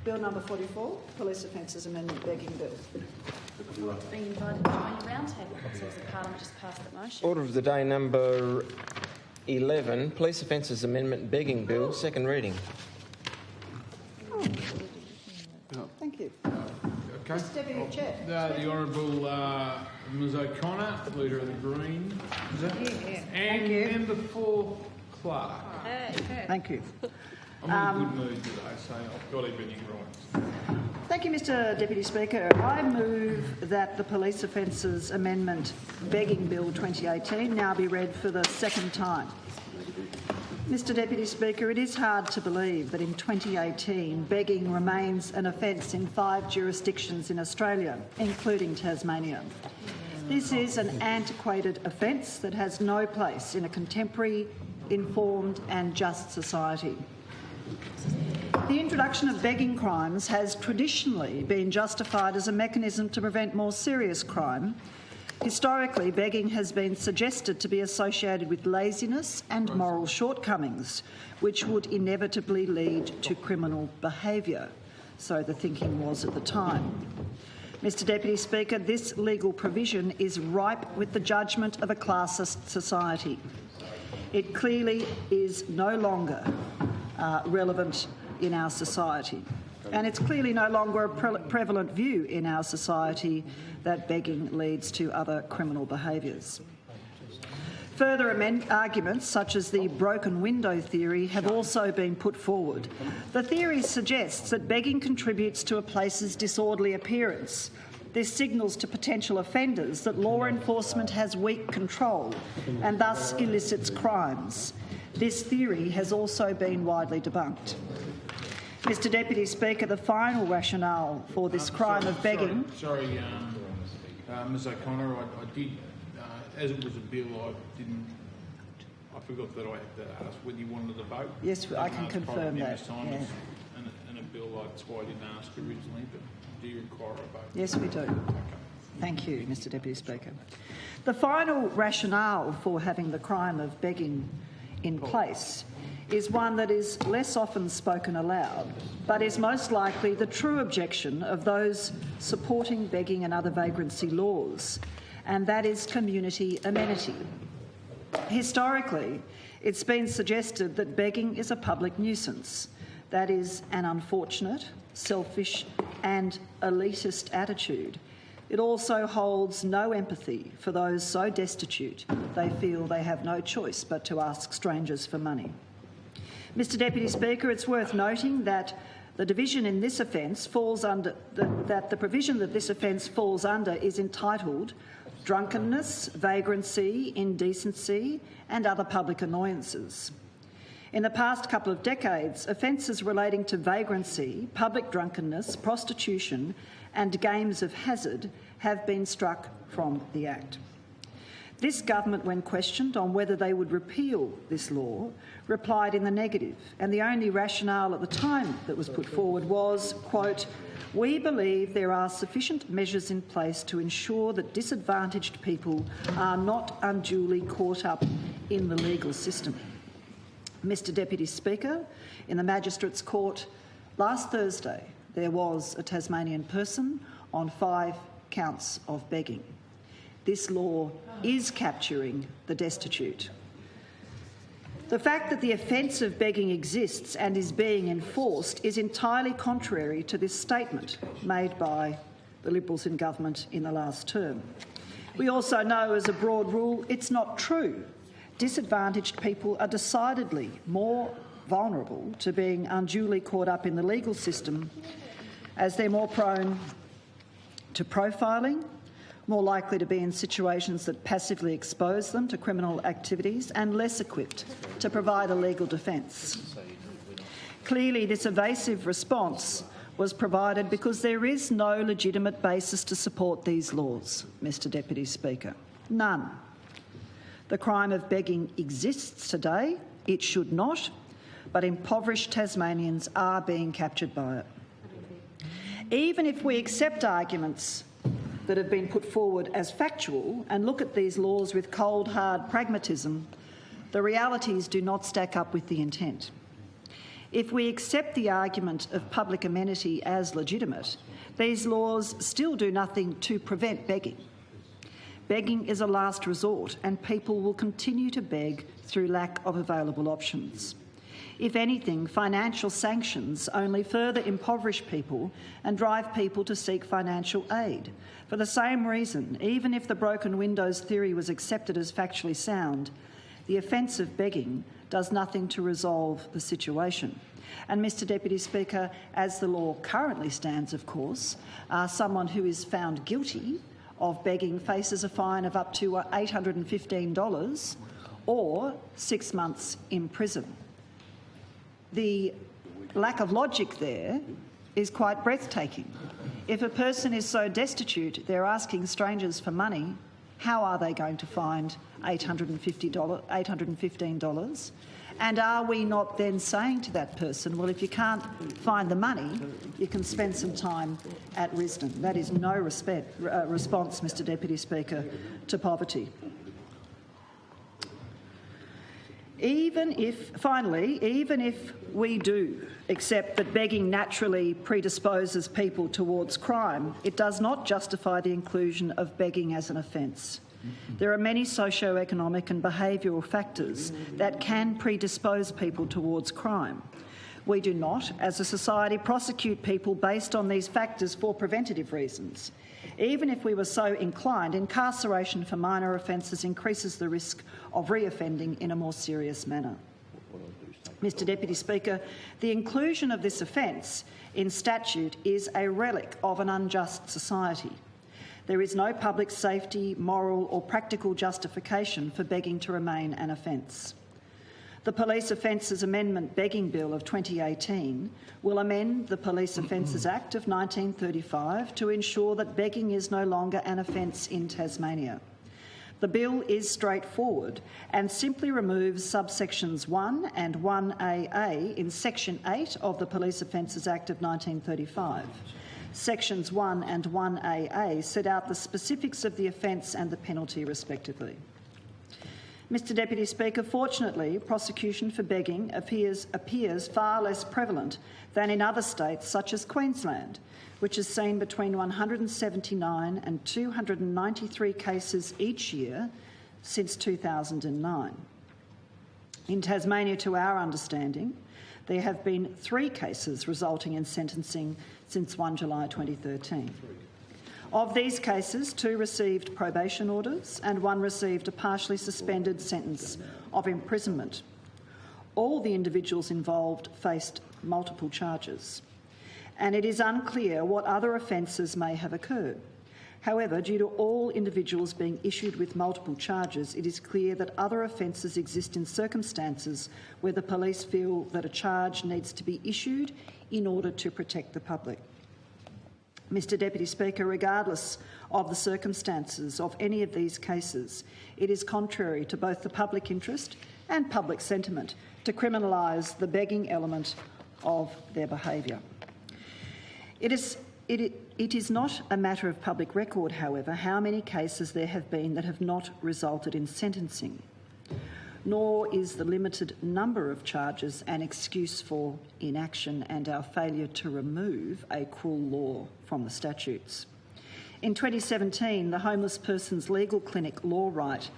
Bill number 44, Police Offences Amendment Begging Bill. Being invited to join the round table. Members of Parliament just passed that motion. Order of the day number 11, Police Offences Amendment Begging Bill, second reading. Thank you. Okay. Mr Deputy Chair. The Honourable Ms O'Connor, Leader of the Greens, and Member for Clark. Thank you. I'm in a good mood today, so I've got everything right. Thank you, Mr Deputy Speaker. I move that the Police Offences Amendment Begging Bill 2018 now be read for the second time. Mr Deputy Speaker, it is hard to believe that in 2018 begging remains an offence in 5 jurisdictions in Australia, including Tasmania. This is an antiquated offence that has no place in a contemporary, informed and just society. The introduction of begging crimes has traditionally been justified as a mechanism to prevent more serious crime. Historically, begging has been suggested to be associated with laziness and moral shortcomings, which would inevitably lead to criminal behaviour. So the thinking was at the time. Mr Deputy Speaker, this legal provision is ripe with the judgment of a classist society. It clearly is no longer relevant in our society. And it's clearly no longer a prevalent view in our society that begging leads to other criminal behaviours. Further arguments, such as the broken window theory, have also been put forward. The theory suggests that begging contributes to a place's disorderly appearance. This signals to potential offenders that law enforcement has weak control and thus elicits crimes. This theory has also been widely debunked. Mr Deputy Speaker, the final rationale for this crime of begging... Sorry, Ms O'Connor, I did, as it was a bill, I forgot that I had to ask whether you wanted to vote. Yes, I can confirm that. Yeah. And a bill, that's why I didn't ask originally, but do you require a vote? Yes, we do. Okay. Thank you, Mr Deputy Speaker. The final rationale for having the crime of begging in place is one that is less often spoken aloud, but is most likely the true objection of those supporting begging and other vagrancy laws, and that is community amenity. Historically, it's been suggested that begging is a public nuisance. That is an unfortunate, selfish and elitist attitude. It also holds no empathy for those so destitute they feel they have no choice but to ask strangers for money. Mr Deputy Speaker, it's worth noting that the division in this offence falls under that the provision that this offence falls under is entitled drunkenness, vagrancy, indecency and other public annoyances. In the past couple of decades, offences relating to vagrancy, public drunkenness, prostitution and games of hazard have been struck from the Act. This government, when questioned on whether they would repeal this law, replied in the negative, and the only rationale at the time that was put forward was, quote, "We believe there are sufficient measures in place to ensure that disadvantaged people are not unduly caught up in the legal system." Mr Deputy Speaker, in the Magistrates Court last Thursday, there was a Tasmanian person on 5 counts of begging. This law is capturing the destitute. The fact that the offence of begging exists and is being enforced is entirely contrary to this statement made by the Liberals in government in the last term. We also know, as a broad rule, it's not true. Disadvantaged people are decidedly more vulnerable to being unduly caught up in the legal system, as they're more prone to profiling, more likely to be in situations that passively expose them to criminal activities, and less equipped to provide a legal defence. Clearly, this evasive response was provided because there is no legitimate basis to support these laws, Mr Deputy Speaker. None. The crime of begging exists today. It should not, but impoverished Tasmanians are being captured by it. Even if we accept arguments that have been put forward as factual and look at these laws with cold, hard pragmatism, the realities do not stack up with the intent. If we accept the argument of public amenity as legitimate, these laws still do nothing to prevent begging. Begging is a last resort, and people will continue to beg through lack of available options. If anything, financial sanctions only further impoverish people and drive people to seek financial aid. For the same reason, even if the broken windows theory was accepted as factually sound, the offence of begging does nothing to resolve the situation. And, Mr Deputy Speaker, as the law currently stands, of course, someone who is found guilty of begging faces a fine of up to $815 or 6 months in prison. The lack of logic there is quite breathtaking. If a person is so destitute they're asking strangers for money, how are they going to find $815? And are we not then saying to that person, well, if you can't find the money, you can spend some time at Risdon? That is no response, Mr Deputy Speaker, to poverty. Even if we do accept that begging naturally predisposes people towards crime, it does not justify the inclusion of begging as an offence. There are many socio-economic and behavioural factors that can predispose people towards crime. We do not, as a society, prosecute people based on these factors for preventative reasons. Even if we were so inclined, incarceration for minor offences increases the risk of reoffending in a more serious manner. Mr Deputy Speaker, the inclusion of this offence in statute is a relic of an unjust society. There is no public safety, moral or practical justification for begging to remain an offence. The Police Offences Amendment Begging Bill of 2018 will amend the Police Offences Act of 1935 to ensure that begging is no longer an offence in Tasmania. The bill is straightforward and simply removes subsections 1 and 1AA in Section 8 of the Police Offences Act of 1935. Sections 1 and 1AA set out the specifics of the offence and the penalty respectively. Mr Deputy Speaker, fortunately, prosecution for begging appears far less prevalent than in other states such as Queensland, which has seen between 179 and 293 cases each year since 2009. In Tasmania, to our understanding, there have been 3 cases resulting in sentencing since 1 July 2013. Of these cases, 2 received probation orders and 1 received a partially suspended sentence of imprisonment. All the individuals involved faced multiple charges, and it is unclear what other offences may have occurred. However, due to all individuals being issued with multiple charges, it is clear that other offences exist in circumstances where the police feel that a charge needs to be issued in order to protect the public. Mr Deputy Speaker, regardless of the circumstances of any of these cases, it is contrary to both the public interest and public sentiment to criminalise the begging element of their behaviour. It is not a matter of public record, however, how many cases there have been that have not resulted in sentencing, nor is the limited number of charges an excuse for inaction and our failure to remove a cruel law from the statutes. In 2017, the Homeless Persons Legal Clinic Law Right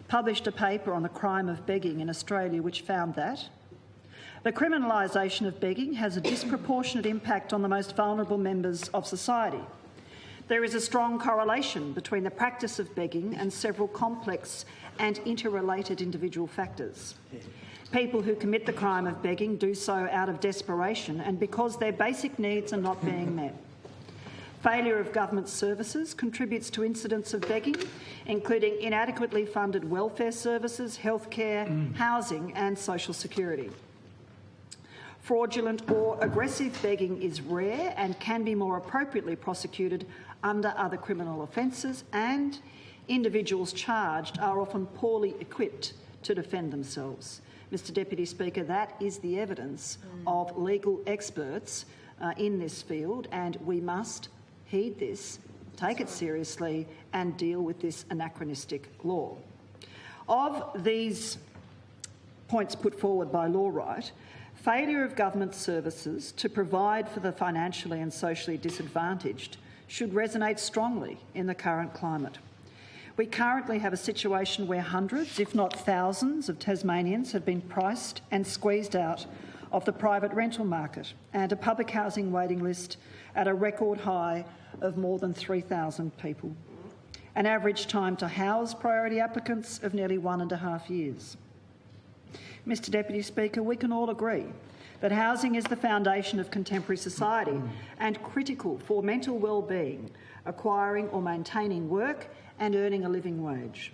published a paper on the crime of begging in Australia which found that the criminalisation of begging has a disproportionate impact on the most vulnerable members of society. There is a strong correlation between the practice of begging and several complex and interrelated individual factors. People who commit the crime of begging do so out of desperation and because their basic needs are not being met. Failure of government services contributes to incidents of begging, including inadequately funded welfare services, healthcare, housing and social security. Fraudulent or aggressive begging is rare and can be more appropriately prosecuted under other criminal offences, and individuals charged are often poorly equipped to defend themselves. Mr Deputy Speaker, that is the evidence of legal experts in this field, and we must heed this, take it seriously and deal with this anachronistic law. Of these points put forward by Law Right, failure of government services to provide for the financially and socially disadvantaged should resonate strongly in the current climate. We currently have a situation where hundreds, if not thousands, of Tasmanians have been priced and squeezed out of the private rental market, and a public housing waiting list at a record high of more than 3,000 people. An average time to house priority applicants of nearly 1.5 years. Mr Deputy Speaker, we can all agree that housing is the foundation of contemporary society and critical for mental well-being, acquiring or maintaining work and earning a living wage.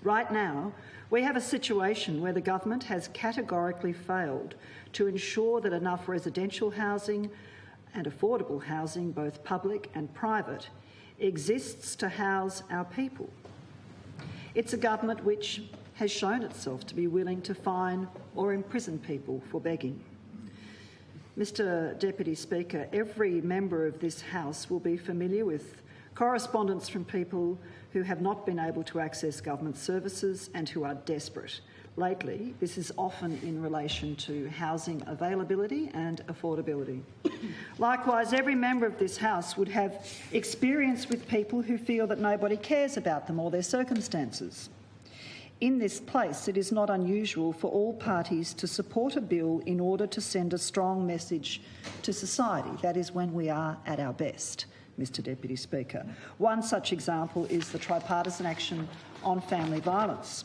Right now, we have a situation where the government has categorically failed to ensure that enough residential housing and affordable housing, both public and private, exists to house our people. It's a government which has shown itself to be willing to fine or imprison people for begging. Mr Deputy Speaker, every member of this House will be familiar with correspondence from people who have not been able to access government services and who are desperate. Lately, this is often in relation to housing availability and affordability. Likewise, every member of this House would have experience with people who feel that nobody cares about them or their circumstances. In this place, it is not unusual for all parties to support a bill in order to send a strong message to society. That is when we are at our best, Mr Deputy Speaker. One such example is the tripartisan action on family violence.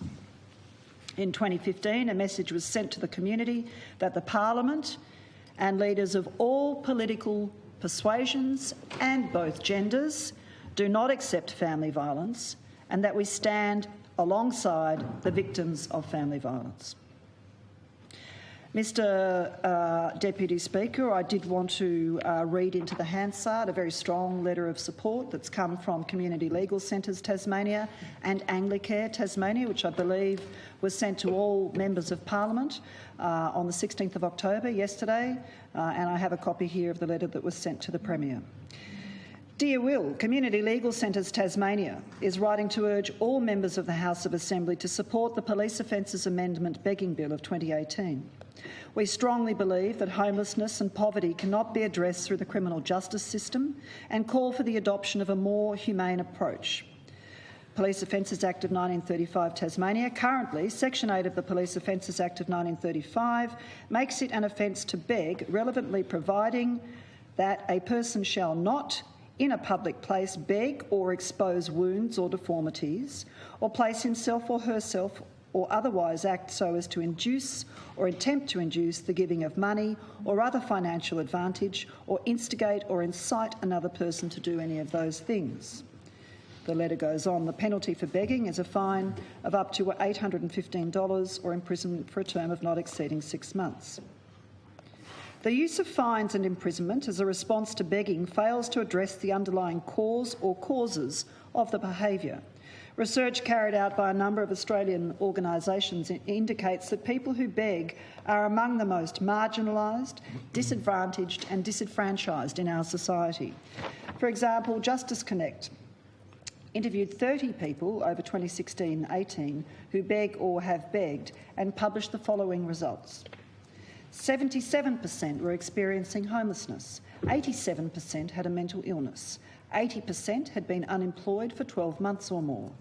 In 2015, a message was sent to the community that the Parliament and leaders of all political persuasions and both genders do not accept family violence, and that we stand alongside the victims of family violence. Mr Deputy Speaker, I did want to read into the Hansard a very strong letter of support that's come from Community Legal Centres Tasmania and Anglicare Tasmania, which I believe was sent to all members of Parliament on the 16th of October, yesterday, and I have a copy here of the letter that was sent to the Premier. Dear Will, Community Legal Centres Tasmania is writing to urge all members of the House of Assembly to support the Police Offences Amendment Begging Bill of 2018. We strongly believe that homelessness and poverty cannot be addressed through the criminal justice system and call for the adoption of a more humane approach. Police Offences Act of 1935 Tasmania, currently Section 8 of the Police Offences Act of 1935, makes it an offence to beg, relevantly providing that a person shall not in a public place beg or expose wounds or deformities, or place himself or herself or otherwise act so as to induce or attempt to induce the giving of money or other financial advantage, or instigate or incite another person to do any of those things. The letter goes on. The penalty for begging is a fine of up to $815 or imprisonment for a term of not exceeding 6 months. The use of fines and imprisonment as a response to begging fails to address the underlying cause or causes of the behaviour. Research carried out by a number of Australian organisations indicates that people who beg are among the most marginalised, disadvantaged and disenfranchised in our society. For example, Justice Connect interviewed 30 people over 2016-18 who beg or have begged and published the following results. 77% were experiencing homelessness, 87% had a mental illness, 80% had been unemployed for 12 months or more,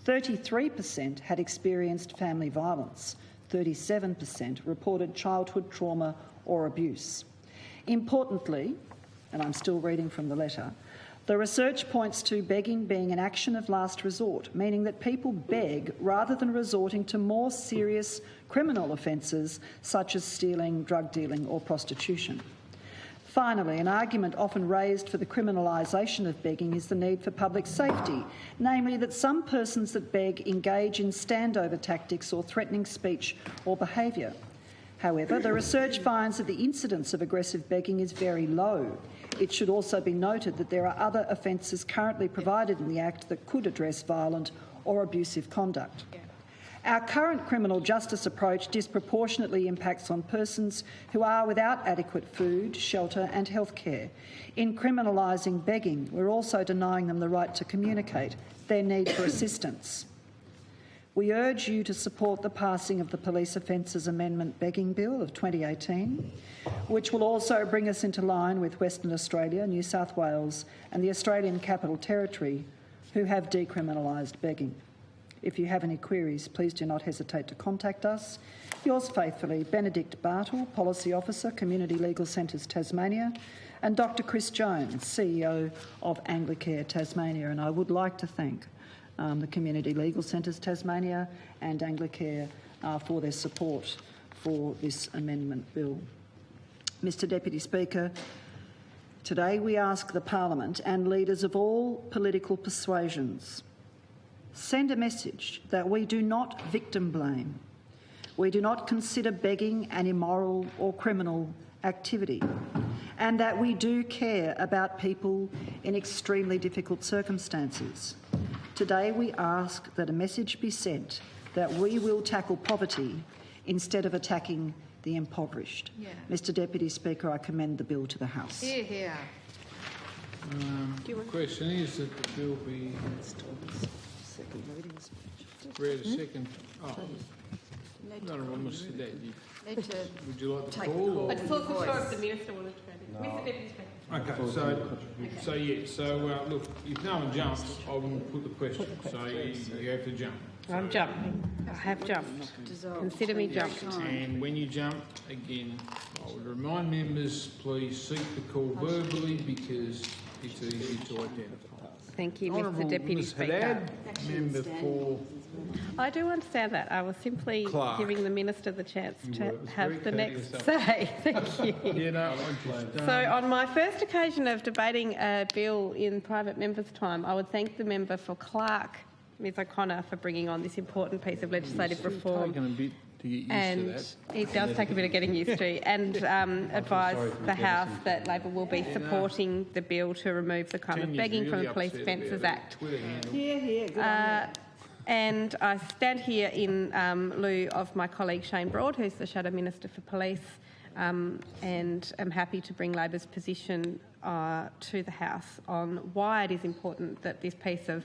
33% had experienced family violence, 37% reported childhood trauma or abuse. Importantly, and I'm still reading from the letter, the research points to begging being an action of last resort, meaning that people beg rather than resorting to more serious criminal offences such as stealing, drug dealing or prostitution. Finally, an argument often raised for the criminalisation of begging is the need for public safety, namely that some persons that beg engage in standover tactics or threatening speech or behaviour. However, the research finds that the incidence of aggressive begging is very low. It should also be noted that there are other offences currently provided in the Act that could address violent or abusive conduct. Our current criminal justice approach disproportionately impacts on persons who are without adequate food, shelter and health care. In criminalising begging, we're also denying them the right to communicate, their need for assistance. We urge you to support the passing of the Police Offences Amendment Begging Bill of 2018, which will also bring us into line with Western Australia, New South Wales and the Australian Capital Territory, who have decriminalised begging. If you have any queries, please do not hesitate to contact us. Yours faithfully, Benedict Bartle, Policy Officer, Community Legal Centres Tasmania, and Dr Chris Jones, CEO of Anglicare Tasmania. And I would like to thank the Community Legal Centres Tasmania and Anglicare for their support for this amendment bill. Mr Deputy Speaker, today we ask the Parliament and leaders of all political persuasions send a message that we do not victim blame. We do not consider begging an immoral or criminal activity, and that we do care about people in extremely difficult circumstances. Today we ask that a message be sent that we will tackle poverty instead of attacking the impoverished. Yeah. Mr Deputy Speaker, I commend the bill to the House. Hear, hear. Question is that the bill be Second reading. read a second. Oh, Honourable Mr Deputy, Need to would you like to take call? the Or? call. I just wasn't sure if the minister wanted to add it. Mr Deputy Speaker. Look, if no one jumps, I will put the question. So you have to jump. I'm jumping. I have jumped. Consider me jumped. And when you jump, again, I would remind members, please seek the call verbally because it's easy to identify. Thank you, Honourable Mr Deputy Ms. Speaker. Haddad, member for I do understand that. I was simply Clark. giving the minister the chance to were have very the next yourself. say. Thank you. Yeah, no, I just, So on my first occasion of debating a bill in private members' time, I would thank the member for Clark, Ms O'Connor, for bringing on this important piece of legislative reform. taken a bit to get used And to that. it does take a bit of getting used to, and advise the House that Labor will be supporting the bill to remove the crime of Tania's begging from really the Police upset Offences about Act. it. Twitter handle. Good on you. And I stand here in lieu of my colleague Shane Broad, who's the Shadow Minister for Police, and am happy to bring Labor's position to the House on why it is important that this piece of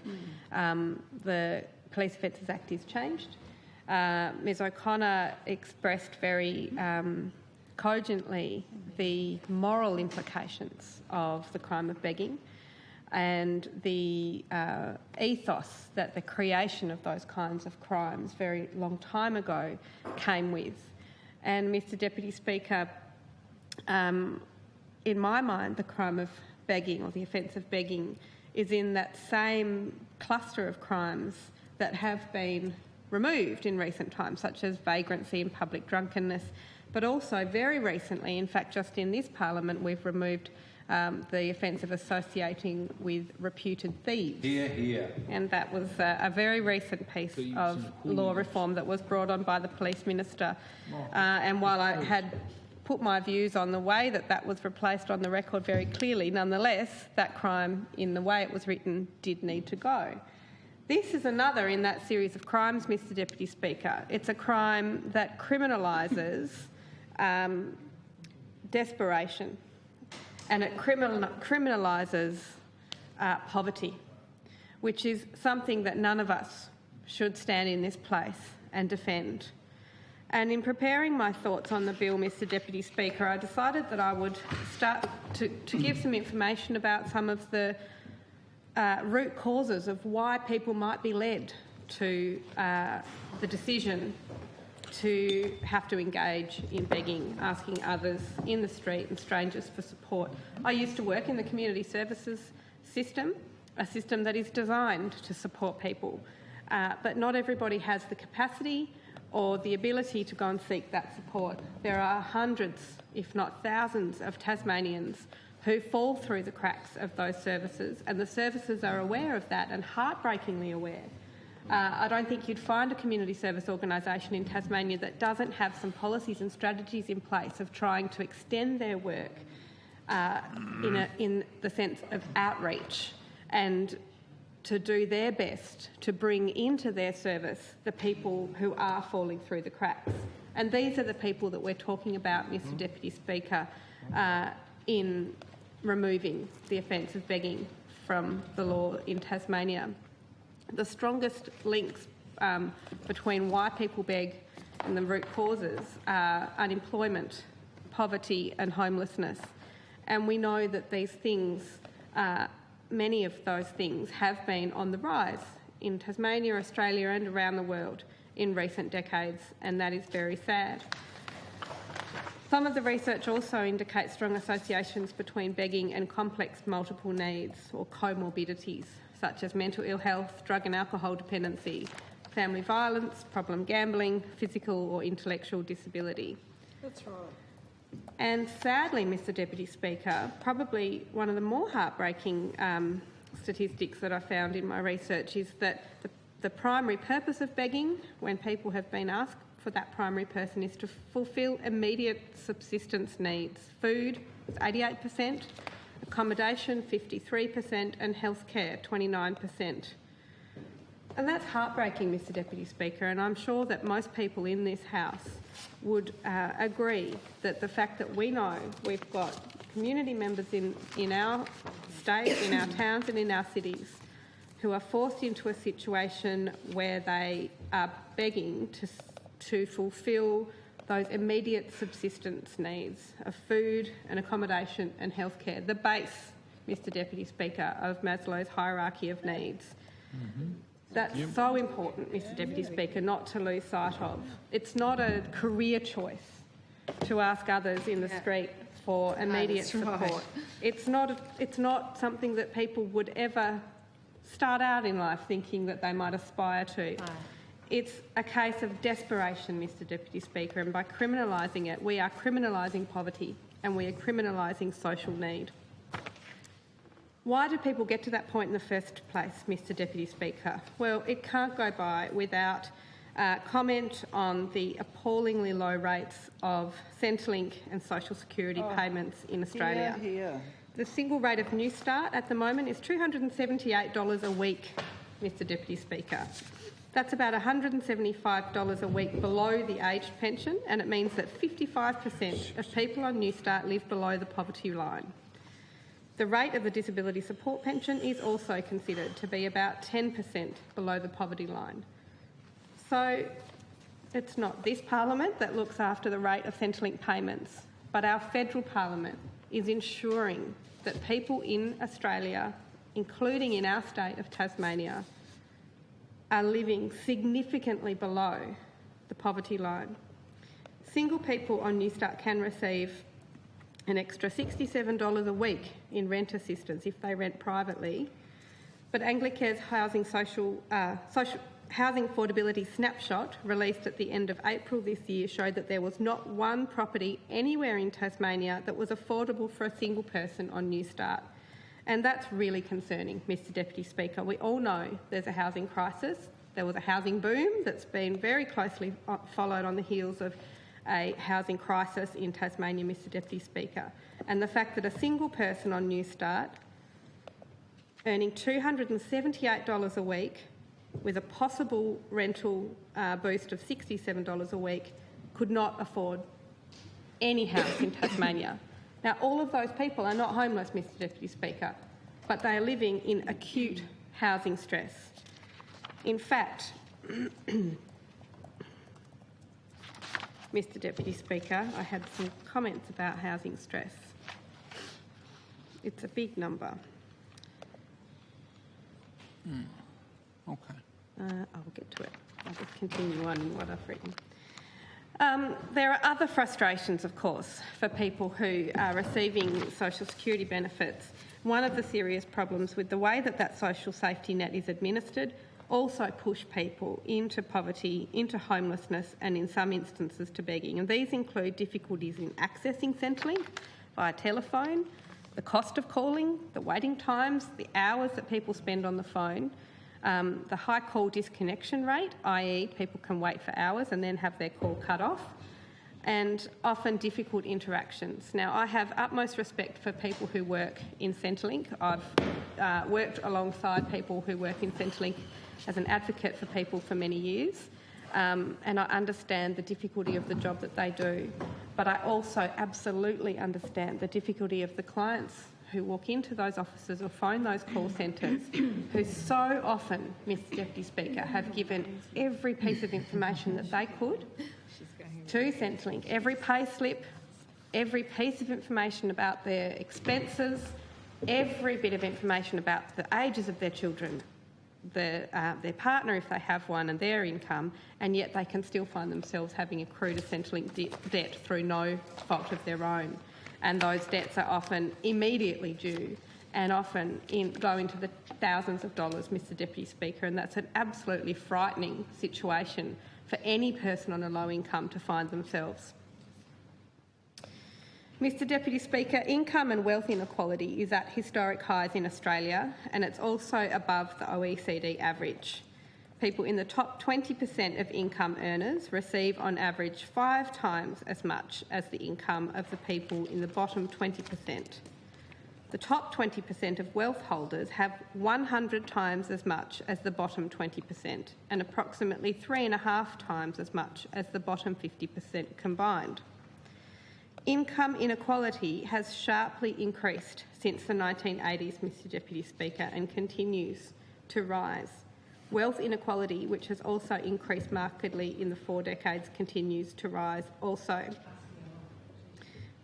the Police Offences Act is changed. Ms O'Connor expressed very cogently the moral implications of the crime of begging and the ethos that the creation of those kinds of crimes very long time ago came with. And Mr Deputy Speaker, in my mind, the crime of begging or the offence of begging is in that same cluster of crimes that have been removed in recent times, such as vagrancy and public drunkenness, but also very recently, in fact just in this parliament, we've removed the offence of associating with reputed thieves. Hear, hear. And that was a very recent piece Thieves of and law hooligans. reform that was brought on by the Police Minister. And while I had put my views on the way that that was replaced on the record very clearly, nonetheless, that crime, in the way it was written, did need to go. This is another in that series of crimes, Mr Deputy Speaker. It's a crime that criminalises desperation, and it criminalises poverty, which is something that none of us should stand in this place and defend. And in preparing my thoughts on the bill, Mr Deputy Speaker, I decided that I would start to give some information about some of the root causes of why people might be led to the decision to have to engage in begging, asking others in the street and strangers for support. I used to work in the community services system, a system that is designed to support people, but not everybody has the capacity or the ability to go and seek that support. There are hundreds, if not thousands, of Tasmanians who fall through the cracks of those services, and the services are aware of that and heartbreakingly aware. I don't think you'd find a community service organisation in Tasmania that doesn't have some policies and strategies in place of trying to extend their work in the sense of outreach and to do their best to bring into their service the people who are falling through the cracks. And these are the people that we're talking about, Mr Deputy Speaker, in removing the offence of begging from the law in Tasmania. The strongest links between why people beg and the root causes are unemployment, poverty and homelessness. And we know that these things, many of those things have been on the rise in Tasmania, Australia and around the world in recent decades, and that is very sad. Some of the research also indicates strong associations between begging and complex multiple needs or comorbidities, such as mental ill health, drug and alcohol dependency, family violence, problem gambling, physical or intellectual disability. That's right. And sadly, Mr Deputy Speaker, probably one of the more heartbreaking statistics that I found in my research is that the primary purpose of begging, when people have been asked for that primary person, is to fulfil immediate subsistence needs. Food is 88%, accommodation 53% and healthcare 29%. And that's heartbreaking, Mr Deputy Speaker, and I'm sure that most people in this House would agree that the fact that we know we've got community members in our state, in our towns and in our cities who are forced into a situation where they are begging to fulfil those immediate subsistence needs of food and accommodation and healthcare, the base, Mr Deputy Speaker, of Maslow's hierarchy of needs. Mm-hmm. That's so important, Mr Deputy Speaker, not to lose sight of. It's not a career choice to ask others in the street for immediate support. Right. It's not something that people would ever start out in life thinking that they might aspire to. Right. It's a case of desperation, Mr Deputy Speaker, and by criminalising it, we are criminalising poverty and we are criminalising social need. Why do people get to that point in the first place, Mr Deputy Speaker? Well, it can't go by without comment on the appallingly low rates of Centrelink and social security payments in Australia. The single rate of New Start at the moment is $278 a week, Mr Deputy Speaker. That's about $175 a week below the aged pension, and it means that 55% of people on New Start live below the poverty line. The rate of the disability support pension is also considered to be about 10% below the poverty line. So it's not this parliament that looks after the rate of Centrelink payments, but our federal parliament is ensuring that people in Australia, including in our state of Tasmania, are living significantly below the poverty line. Single people on New Start can receive an extra $67 a week in rent assistance if they rent privately, but Anglicare's housing affordability snapshot released at the end of April this year showed that there was not one property anywhere in Tasmania that was affordable for a single person on New Start. And that's really concerning, Mr Deputy Speaker. We all know there's a housing crisis. There was a housing boom that's been very closely followed on the heels of a housing crisis in Tasmania, Mr Deputy Speaker. And the fact that a single person on New Start earning $278 a week with a possible rental boost of $67 a week could not afford any house in Tasmania. Now, all of those people are not homeless, Mr Deputy Speaker, but they are living in acute housing stress. In fact, Mr Deputy Speaker, I had some comments about housing stress. It's a big number. Okay. I'll get to it. I'll just continue on in what I've written. There are other frustrations, of course, for people who are receiving social security benefits. One of the serious problems with the way that social safety net is administered also push people into poverty, into homelessness and in some instances to begging. And these include difficulties in accessing Centrelink via telephone, the cost of calling, the waiting times, the hours that people spend on the phone, the high call disconnection rate, i.e. people can wait for hours and then have their call cut off, and often difficult interactions. Now, I have utmost respect for people who work in Centrelink. I've worked alongside people who work in Centrelink as an advocate for people for many years, and I understand the difficulty of the job that they do, but I also absolutely understand the difficulty of the clients who walk into those offices or phone those call centres, who so often, Mr Deputy Speaker, have given every piece of information that they could to Centrelink, every pay slip, every piece of information about their expenses, every bit of information about the ages of their children, their partner if they have one, and their income, and yet they can still find themselves having accrued a Centrelink debt through no fault of their own. And those debts are often immediately due and often go into the thousands of dollars, Mr Deputy Speaker, and that's an absolutely frightening situation for any person on a low income to find themselves. Mr Deputy Speaker, income and wealth inequality is at historic highs in Australia, and it's also above the OECD average. People in the top 20% of income earners receive on average 5 times as much as the income of the people in the bottom 20%. The top 20% of wealth holders have 100 times as much as the bottom 20% and approximately 3.5 times as much as the bottom 50% combined. Income inequality has sharply increased since the 1980s, Mr Deputy Speaker, and continues to rise. Wealth inequality, which has also increased markedly in the 4 decades, continues to rise also.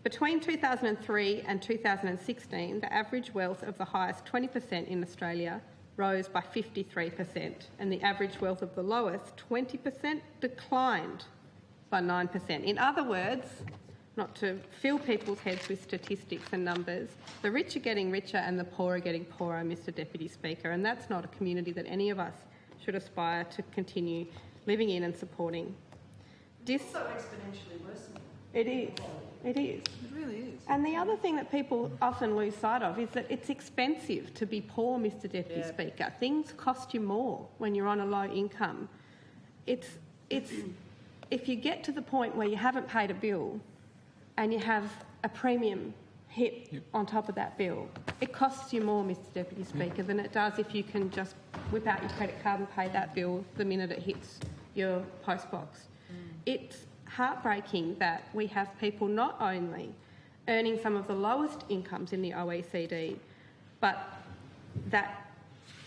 Between 2003 and 2016, the average wealth of the highest 20% in Australia rose by 53%, and the average wealth of the lowest 20% declined by 9%. In other words, not to fill people's heads with statistics and numbers, the rich are getting richer and the poor are getting poorer, Mr Deputy Speaker, and that's not a community that any of us should aspire to continue living in and supporting. It's so exponentially worse. It is. It is. It really is. And the other thing that people often lose sight of is that it's expensive to be poor, Mr Deputy Speaker. Things cost you more when you're on a low income. It's if you get to the point where you haven't paid a bill and you have a premium hit on top of that bill, it costs you more, Mr Deputy Speaker, than it does if you can just whip out your credit card and pay that bill the minute it hits your postbox. It's heartbreaking that we have people not only earning some of the lowest incomes in the OECD, but that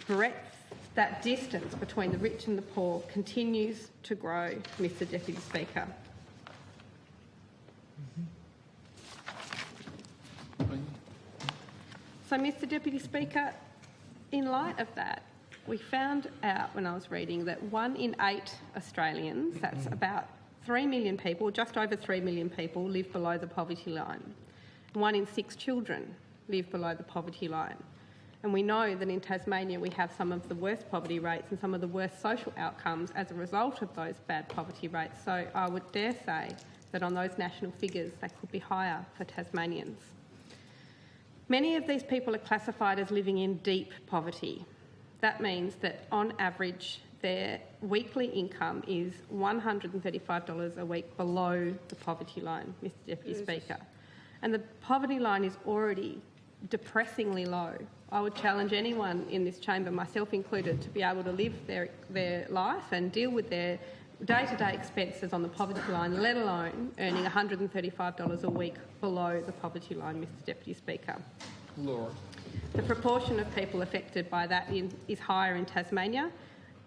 breadth, that distance between the rich and the poor continues to grow, Mr Deputy Speaker. So, Mr Deputy Speaker, in light of that, we found out when I was reading that 1 in 8 Australians, that's about 3 million people, just over 3 million people, live below the poverty line. 1 in 6 children live below the poverty line. And we know that in Tasmania we have some of the worst poverty rates and some of the worst social outcomes as a result of those bad poverty rates. So I would dare say that on those national figures they could be higher for Tasmanians. Many of these people are classified as living in deep poverty. That means that on average their weekly income is $135 a week below the poverty line, Mr Deputy Speaker. And the poverty line is already depressingly low. I would challenge anyone in this chamber, myself included, to be able to live their life and deal with their day-to-day expenses on the poverty line, let alone earning $135 a week below the poverty line, Mr Deputy Speaker. Laura. The proportion of people affected by that is higher in Tasmania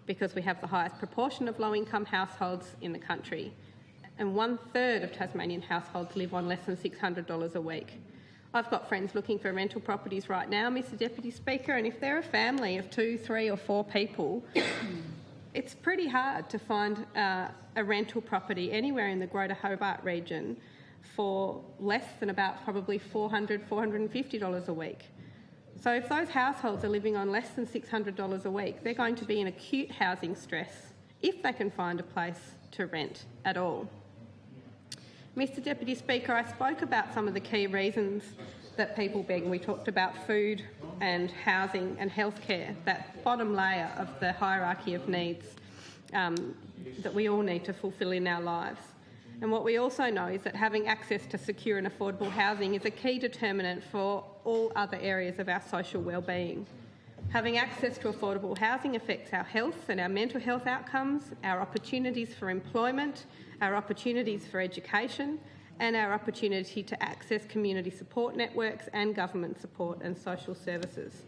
because we have the highest proportion of low-income households in the country, and 1/3 of Tasmanian households live on less than $600 a week. I've got friends looking for rental properties right now, Mr Deputy Speaker, and if they're a family of 2, 3 or 4 people, it's pretty hard to find a rental property anywhere in the Greater Hobart region for less than about probably $400, $450 a week. So if those households are living on less than $600 a week, they're going to be in acute housing stress if they can find a place to rent at all. Mr Deputy Speaker, I spoke about some of the key reasons that people beg. We talked about food and housing and healthcare, that bottom layer of the hierarchy of needs that we all need to fulfil in our lives. And what we also know is that having access to secure and affordable housing is a key determinant for all other areas of our social well-being. Having access to affordable housing affects our health and our mental health outcomes, our opportunities for employment, our opportunities for education, and our opportunity to access community support networks and government support and social services.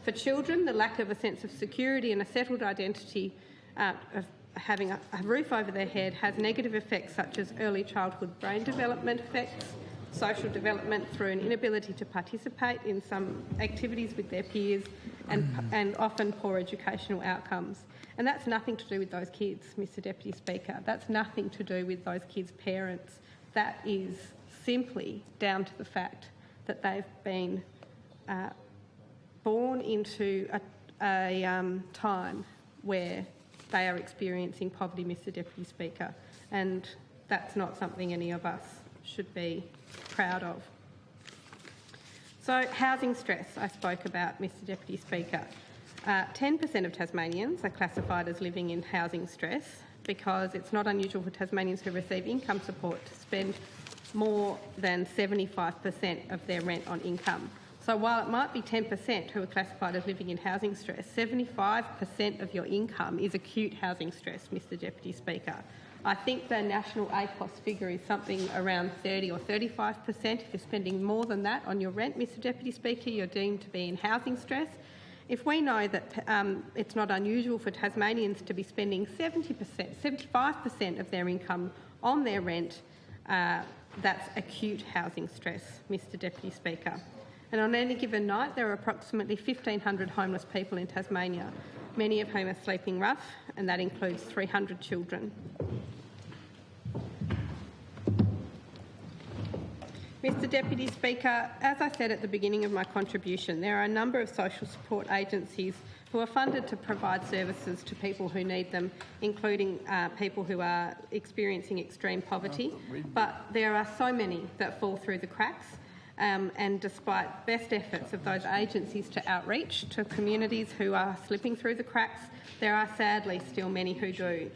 For children, the lack of a sense of security and a settled identity of having a roof over their head has negative effects such as early childhood brain development effects, social development through an inability to participate in some activities with their peers, and often poor educational outcomes. And that's nothing to do with those kids, Mr Deputy Speaker. That's nothing to do with those kids' parents. That is simply down to the fact that they've been born into a time where they are experiencing poverty, Mr Deputy Speaker, and that's not something any of us should be proud of. So, housing stress I spoke about, Mr Deputy Speaker. 10% of Tasmanians are classified as living in housing stress because it's not unusual for Tasmanians who receive income support to spend more than 75% of their rent on income. So while it might be 10% who are classified as living in housing stress, 75% of your income is acute housing stress, Mr Deputy Speaker. I think the national APOS figure is something around 30 or 35%. If you're spending more than that on your rent, Mr Deputy Speaker, you're deemed to be in housing stress. If we know that it's not unusual for Tasmanians to be spending 75% of their income on their rent, that's acute housing stress, Mr Deputy Speaker. And on any given night, there are approximately 1,500 homeless people in Tasmania, many of whom are sleeping rough, and that includes 300 children. Mr Deputy Speaker, as I said at the beginning of my contribution, there are a number of social support agencies who are funded to provide services to people who need them, including people who are experiencing extreme poverty. But there are so many that fall through the cracks. And despite best efforts of those agencies to outreach to communities who are slipping through the cracks, there are sadly still many who do.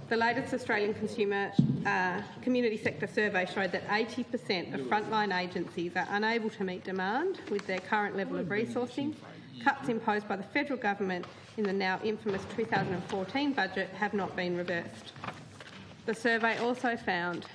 The latest Australian Consumer Community Sector Survey showed that 80% of frontline agencies are unable to meet demand with their current level of resourcing. Cuts imposed by the federal government in the now infamous 2014 budget have not been reversed. The survey also found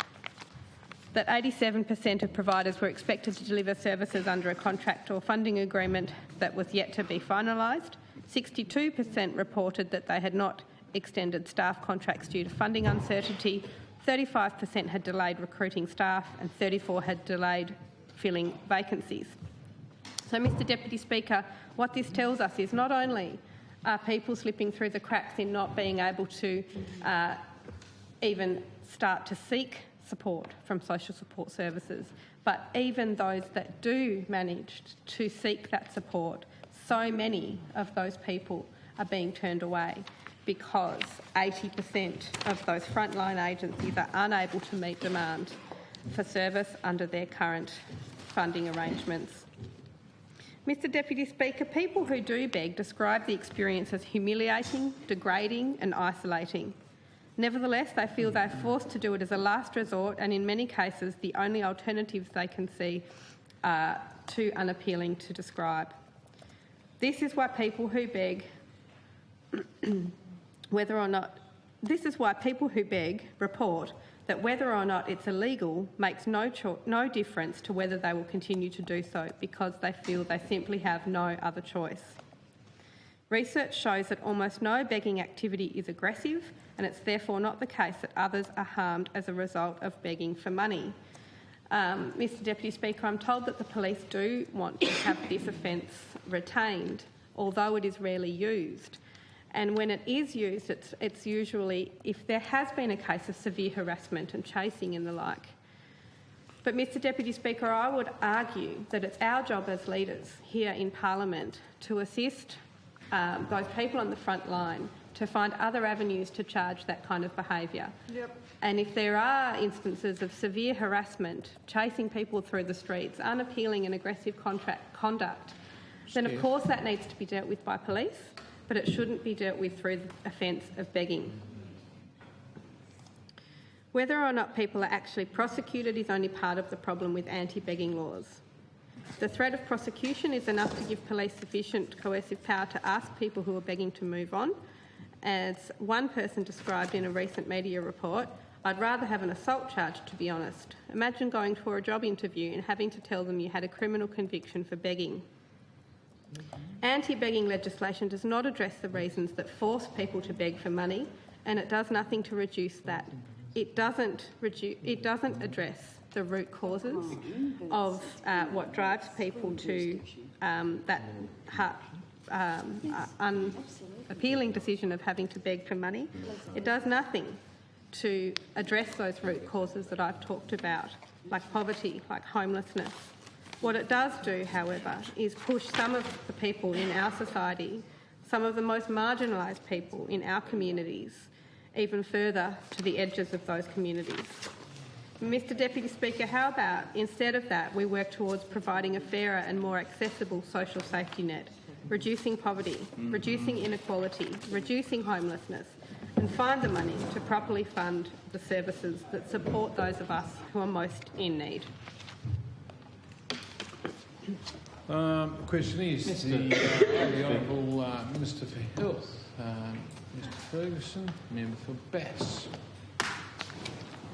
that 87% of providers were expected to deliver services under a contract or funding agreement that was yet to be finalised. 62% reported that they had not extended staff contracts due to funding uncertainty. 35% had delayed recruiting staff, and 34% had delayed filling vacancies. So, Mr Deputy Speaker, what this tells us is not only are people slipping through the cracks in not being able to even start to seek support from social support services, but even those that do manage to seek that support, so many of those people are being turned away because 80% of those frontline agencies are unable to meet demand for service under their current funding arrangements. Mr Deputy Speaker, people who do beg describe the experience as humiliating, degrading and isolating. Nevertheless, they feel they're forced to do it as a last resort, and in many cases the only alternatives they can see are too unappealing to describe. This is why people who beg report that whether or not it's illegal makes no difference to whether they will continue to do so, because they feel they simply have no other choice. Research shows that almost no begging activity is aggressive, and it's therefore not the case that others are harmed as a result of begging for money. Mr Deputy Speaker, I'm told that the police do want to have this offence retained, although it is rarely used. And when it is used, it's usually if there has been a case of severe harassment and chasing and the like. But, Mr Deputy Speaker, I would argue that it's our job as leaders here in Parliament to assist those people on the front line to find other avenues to charge that kind of behaviour. Yep. And if there are instances of severe harassment, chasing people through the streets, unappealing and aggressive conduct, then of course that needs to be dealt with by police, but it shouldn't be dealt with through the offence of begging. Whether or not people are actually prosecuted is only part of the problem with anti-begging laws. The threat of prosecution is enough to give police sufficient coercive power to ask people who are begging to move on. As one person described in a recent media report, I'd rather have an assault charge, to be honest. Imagine going for a job interview and having to tell them you had a criminal conviction for begging. Anti-begging legislation does not address the reasons that force people to beg for money, and it does nothing to reduce that. It doesn't address the root causes of what drives people to that unappealing decision of having to beg for money. It does nothing to address those root causes that I've talked about, like poverty, like homelessness. What it does do, however, is push some of the people in our society, some of the most marginalised people in our communities, even further to the edges of those communities. Mr Deputy Speaker, how about instead of that we work towards providing a fairer and more accessible social safety net, reducing poverty, reducing inequality, reducing homelessness, and find the money to properly fund the services that support those of us who are most in need. The question is the Honourable Minister for Health, Mr Ferguson, Member for Bass.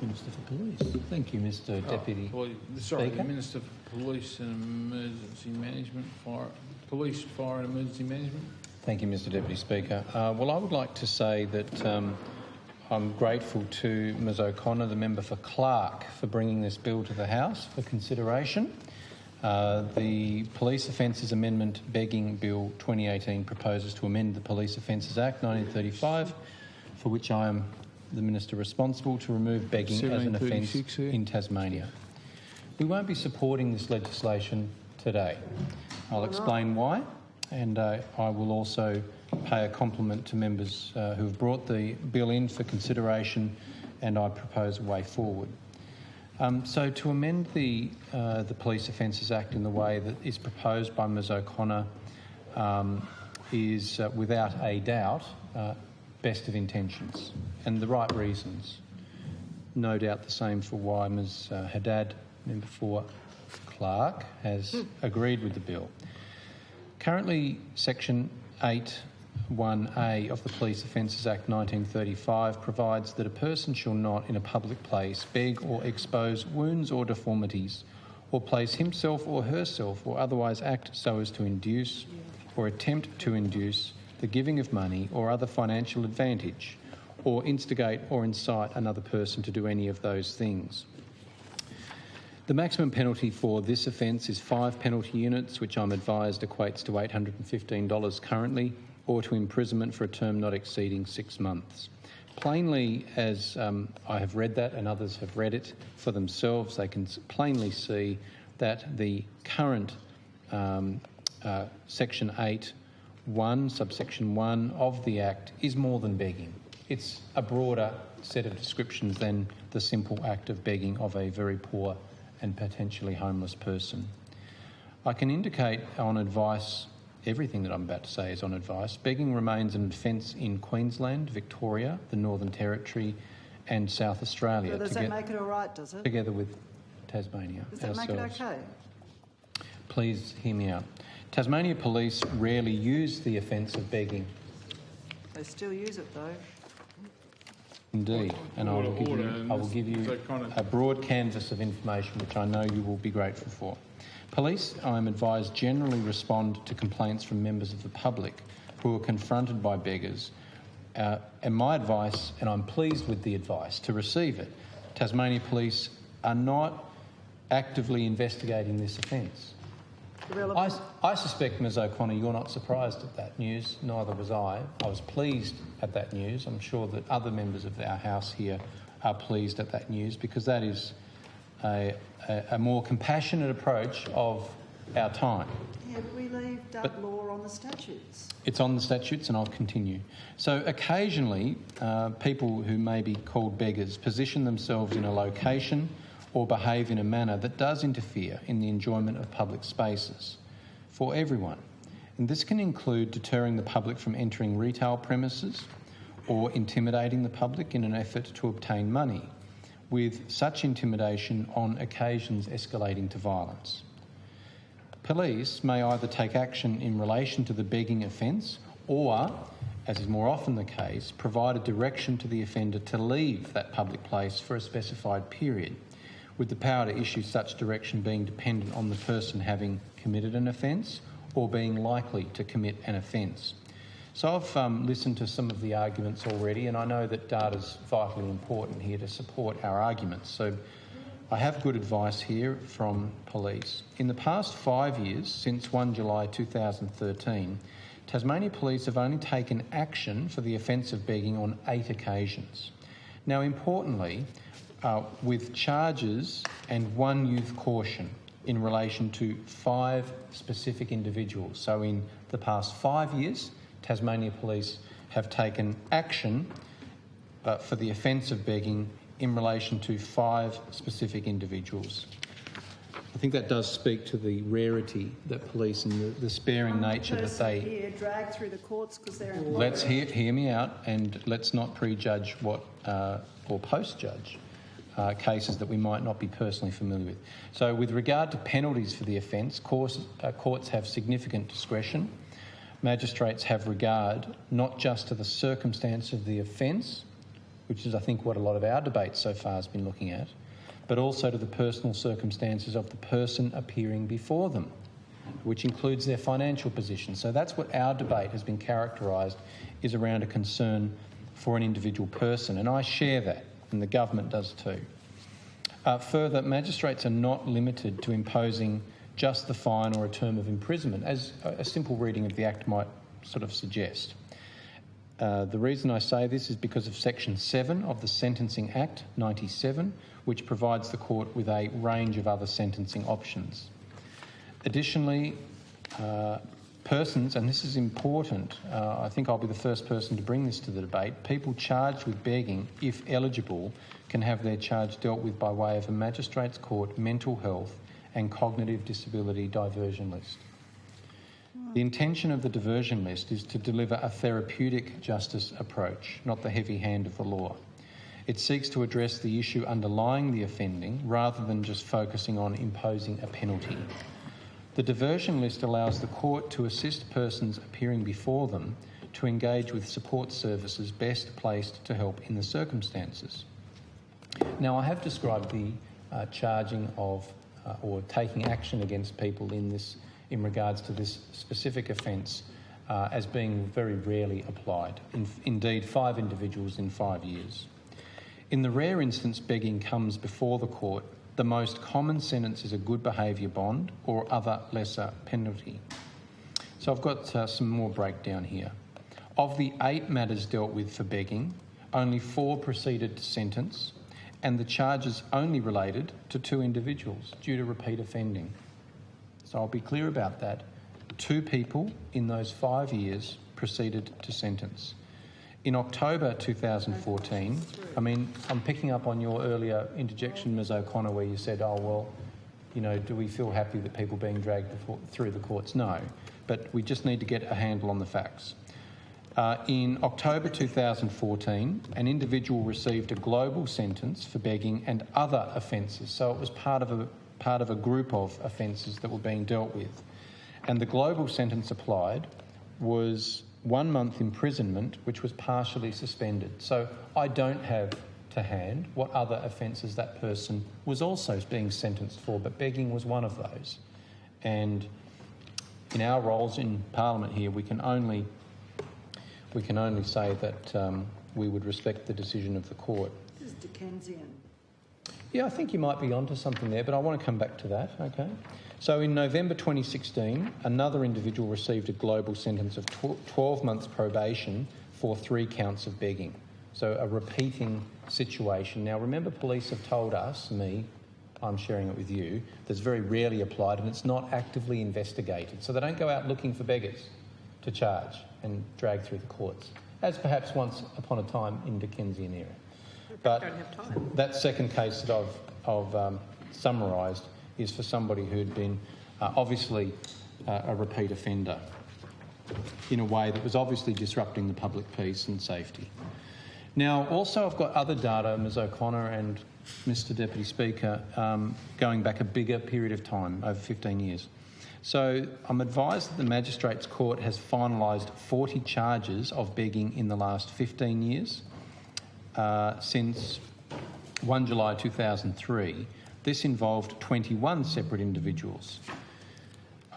Minister for Police. Thank you, Mr Deputy Sorry, Speaker. the Minister for Police and Emergency Management, Police, Fire and Emergency Management. Thank you, Mr Deputy Speaker. Well, I would like to say that I'm grateful to Ms O'Connor, the member for Clark, for bringing this bill to the House for consideration. The Police Offences Amendment Begging Bill 2018 proposes to amend the Police Offences Act 1935, for which I am the Minister responsible, to remove begging as an offence in Tasmania. We won't be supporting this legislation today. I'll explain why, and I will also pay a compliment to members who have brought the bill in for consideration, and I propose a way forward. So to amend the Police Offences Act in the way that is proposed by Ms O'Connor is, without a doubt, best of intentions and the right reasons. No doubt the same for why Ms Haddad, member for Clark, has agreed with the bill. Currently, Section 8(1)(a) of the Police Offences Act 1935 provides that a person shall not in a public place beg or expose wounds or deformities, or place himself or herself or otherwise act so as to induce or attempt to induce the giving of money or other financial advantage, or instigate or incite another person to do any of those things. The maximum penalty for this offence is 5 penalty units, which I'm advised equates to $815 currently, or to imprisonment for a term not exceeding 6 months. Plainly, as I have read that and others have read it for themselves, they can plainly see that the current Section 8(1), subsection 1 of the Act is more than begging. It's a broader set of descriptions than the simple act of begging of a very poor and potentially homeless person. I can indicate on advice, everything that I'm about to say is on advice. Begging remains an offence in Queensland, Victoria, the Northern Territory and South Australia. So does that make it all right, does it? Together with Tasmania. Does that make it okay? Please hear me out. Tasmania Police rarely use the offence of begging. They still use it though. Indeed, and I will give you a broad canvas of information which I know you will be grateful for. Police, I am advised, generally respond to complaints from members of the public who are confronted by beggars. And my advice, and I'm pleased with the advice, to receive it, Tasmania Police are not actively investigating this offence. I suspect, Ms O'Connor, you're not surprised at that news, neither was I. I was pleased at that news. I'm sure that other members of our House here are pleased at that news, because that is a more compassionate approach of our time. Yeah, but we leave that law on the statutes. It's on the statutes, and I'll continue. So occasionally, people who may be called beggars position themselves in a location or behave in a manner that does interfere in the enjoyment of public spaces for everyone. And this can include deterring the public from entering retail premises or intimidating the public in an effort to obtain money, with such intimidation on occasions escalating to violence. Police may either take action in relation to the begging offence or, as is more often the case, provide a direction to the offender to leave that public place for a specified period, with the power to issue such direction being dependent on the person having committed an offence or being likely to commit an offence. So I've listened to some of the arguments already, and I know that data's vitally important here to support our arguments. So I have good advice here from police. In the past 5 years, since 1 July 2013, Tasmania Police have only taken action for the offence of begging on 8 occasions. Now, importantly, with charges and 1 youth caution in relation to 5 specific individuals. So in the past 5 years, Tasmania Police have taken action for the offence of begging in relation to 5 specific individuals. I think that does speak to the rarity that police and the sparing nature that they... Here dragged through the courts because they're in... Let's hear me out, and let's not prejudge what or post-judge cases that we might not be personally familiar with. So with regard to penalties for the offence, courts have significant discretion. Magistrates have regard not just to the circumstance of the offence, which is, I think, what a lot of our debate so far has been looking at, but also to the personal circumstances of the person appearing before them, which includes their financial position. So that's what our debate has been characterised, is around a concern for an individual person, and I share that, and the government does too. Further, magistrates are not limited to imposing just the fine or a term of imprisonment, as a simple reading of the Act might sort of suggest. The reason I say this is because of Section 7 of the Sentencing Act 97, which provides the court with a range of other sentencing options. Additionally, persons, and this is important, I think I'll be the first person to bring this to the debate, people charged with begging, if eligible, can have their charge dealt with by way of a magistrates court mental health and cognitive disability diversion list. The intention of the diversion list is to deliver a therapeutic justice approach, not the heavy hand of the law. It seeks to address the issue underlying the offending rather than just focusing on imposing a penalty. The diversion list allows the court to assist persons appearing before them to engage with support services best placed to help in the circumstances. Now, I have described the charging of or taking action against people in regards to this specific offence as being very rarely applied. Indeed, 5 individuals in 5 years. In the rare instance begging comes before the court, the most common sentence is a good behaviour bond or other lesser penalty. So I've got some more breakdown here. Of the 8 matters dealt with for begging, only 4 proceeded to sentence, and the charges only related to 2 individuals due to repeat offending. So I'll be clear about that. 2 people in those 5 years proceeded to sentence. In October 2014, I'm picking up on your earlier interjection, Ms O'Connor, where you said, do we feel happy that people being dragged through the courts? No, but we just need to get a handle on the facts. In October 2014, an individual received a global sentence for begging and other offences. So it was part of a group of offences that were being dealt with. And the global sentence applied was 1 month imprisonment, which was partially suspended. So I don't have to hand what other offences that person was also being sentenced for, but begging was one of those. And in our roles in Parliament here, we can only say that we would respect the decision of the court. This is Dickensian. Yeah, I think you might be onto something there, but I want to come back to that, okay? So in November 2016, another individual received a global sentence of 12 months probation for 3 counts of begging. So a repeating situation. Now, remember, police have told us, I'm sharing it with you, that's very rarely applied and it's not actively investigated. So they don't go out looking for beggars to charge and drag through the courts, as perhaps once upon a time in Dickensian era. But don't have time. That second case that I've summarised is for somebody who'd been obviously a repeat offender in a way that was obviously disrupting the public peace and safety. Now, also I've got other data, Ms O'Connor and Mr Deputy Speaker, going back a bigger period of time, over 15 years. So I'm advised that the Magistrates Court has finalised 40 charges of begging in the last 15 years. Since 1 July 2003, this involved 21 separate individuals.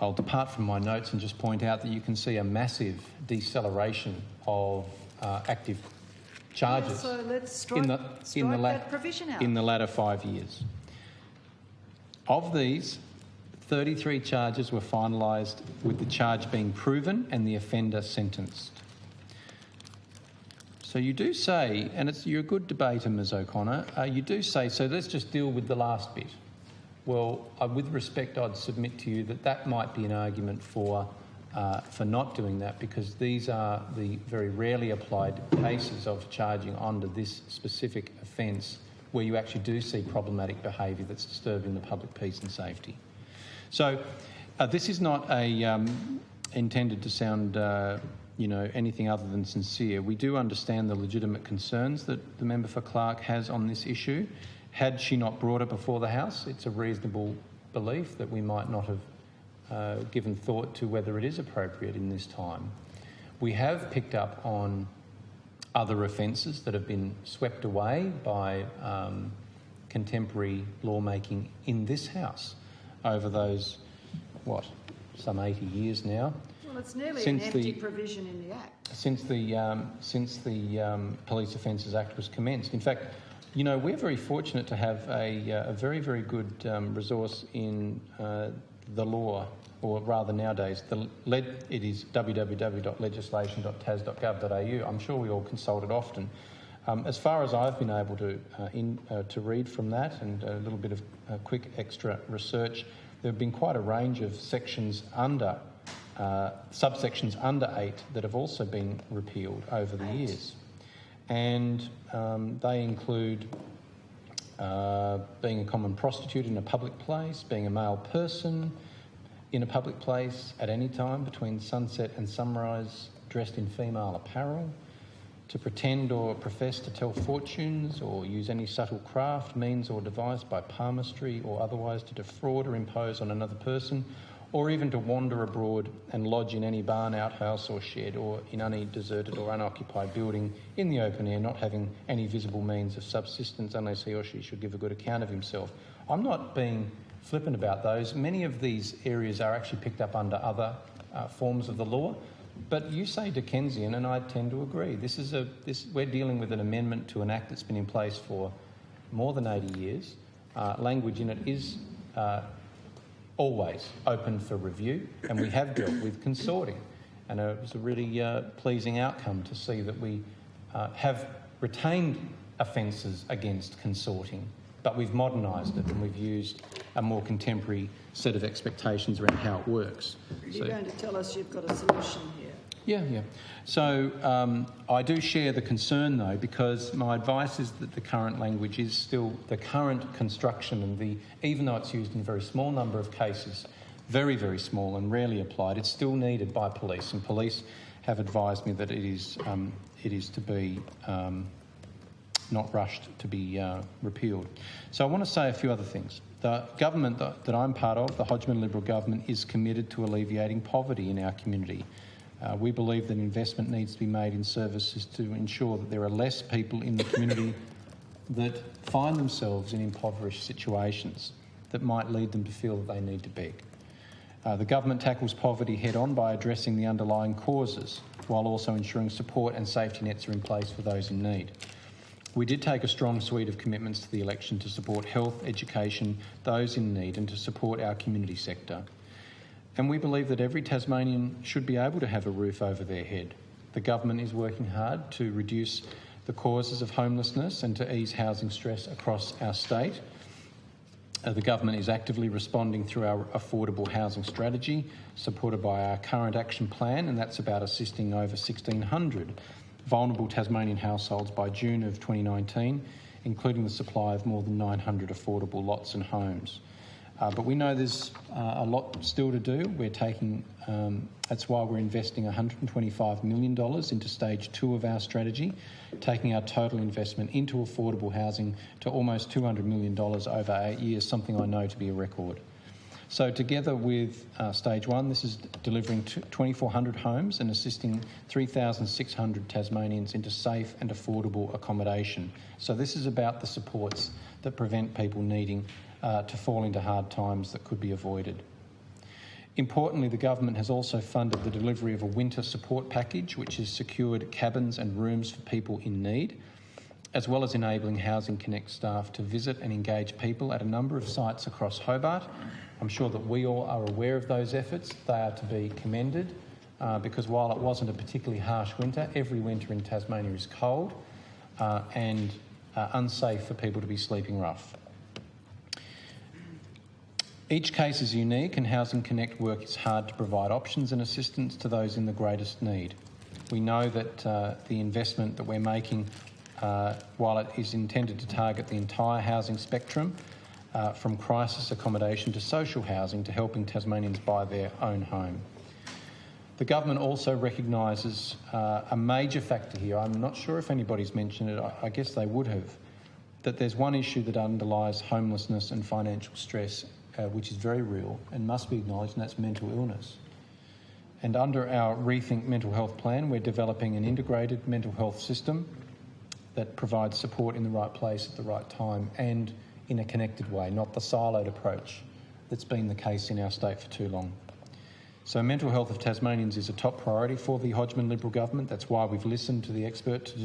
I'll depart from my notes and just point out that you can see a massive deceleration of active charges So let's strike that provision out. in the latter 5 years. Of these, 33 charges were finalised with the charge being proven and the offender sentenced. So you do say, and you're a good debater, Ms O'Connor, you do say, so let's just deal with the last bit. Well, with respect, I'd submit to you that that might be an argument for not doing that, because these are the very rarely applied cases of charging under this specific offence where you actually do see problematic behaviour that's disturbing the public peace and safety. So this is not intended to sound anything other than sincere. We do understand the legitimate concerns that the member for Clark has on this issue. Had she not brought it before the House, it's a reasonable belief that we might not have given thought to whether it is appropriate in this time. We have picked up on other offences that have been swept away by contemporary lawmaking in this House over those, some 80 years now. Well, it's nearly an empty provision in the Act. Since the Police Offences Act was commenced. In fact, we're very fortunate to have a very, very good resource in the law, or rather nowadays, it is www.legislation.tas.gov.au. I'm sure we all consult it often. As far as I've been able to read from that, and a little bit of quick extra research, there have been quite a range of sections subsections under 8 that have also been repealed over the years. And they include being a common prostitute in a public place, being a male person in a public place at any time between sunset and sunrise dressed in female apparel, to pretend or profess to tell fortunes or use any subtle craft, means or device by palmistry or otherwise to defraud or impose on another person, or even to wander abroad and lodge in any barn, outhouse or shed, or in any deserted or unoccupied building in the open air, not having any visible means of subsistence unless he or she should give a good account of himself. I'm not being flippant about those. Many of these areas are actually picked up under other forms of the law. But you say Dickensian, and I tend to agree. We're dealing with an amendment to an act that's been in place for more than 80 years. Language in it is always open for review, and we have dealt with consorting. And it was a really pleasing outcome to see that we have retained offences against consorting, but we've modernised it and we've used a more contemporary set of expectations around how it works. You're going to tell us you've got a solution here. Yeah. So I do share the concern, though, because my advice is that the current language is still the current construction, and even though it's used in a very small number of cases, very, very small and rarely applied, it's still needed by police, and police have advised me that it is to be not rushed to be repealed. So I want to say a few other things. The government that I'm part of, the Hodgman Liberal government, is committed to alleviating poverty in our community. We believe that investment needs to be made in services to ensure that there are less people in the community that find themselves in impoverished situations that might lead them to feel that they need to beg. The government tackles poverty head-on by addressing the underlying causes, while also ensuring support and safety nets are in place for those in need. We did take a strong suite of commitments to the election to support health, education, those in need, and to support our community sector. And we believe that every Tasmanian should be able to have a roof over their head. The government is working hard to reduce the causes of homelessness and to ease housing stress across our state. The government is actively responding through our affordable housing strategy, supported by our current action plan, and that's about assisting over 1,600 vulnerable Tasmanian households by June of 2019, including the supply of more than 900 affordable lots and homes. But we know there's a lot still to do. That's why we're investing $125 million into stage 2 of our strategy, taking our total investment into affordable housing to almost $200 million over 8 years, something I know to be a record. So together with Stage 1, this is delivering 2,400 homes and assisting 3,600 Tasmanians into safe and affordable accommodation. So this is about the supports that prevent people needing to fall into hard times that could be avoided. Importantly, the government has also funded the delivery of a winter support package, which has secured cabins and rooms for people in need, as well as enabling Housing Connect staff to visit and engage people at a number of sites across Hobart. I'm sure that we all are aware of those efforts. They are to be commended because while it wasn't a particularly harsh winter, every winter in Tasmania is cold and unsafe for people to be sleeping rough. Each case is unique, and Housing Connect work is hard to provide options and assistance to those in the greatest need. We know that the investment that we're making, while it is intended to target the entire housing spectrum, from crisis accommodation to social housing to helping Tasmanians buy their own home. The government also recognises a major factor here. I'm not sure if anybody's mentioned it, I guess they would have, that there's one issue that underlies homelessness and financial stress, which is very real and must be acknowledged, and that's mental illness. And under our Rethink Mental Health Plan, we're developing an integrated mental health system that provides support in the right place at the right time and in a connected way, not the siloed approach that's been the case in our state for too long. So mental health of Tasmanians is a top priority for the Hodgman Liberal government. That's why we've listened to the experts to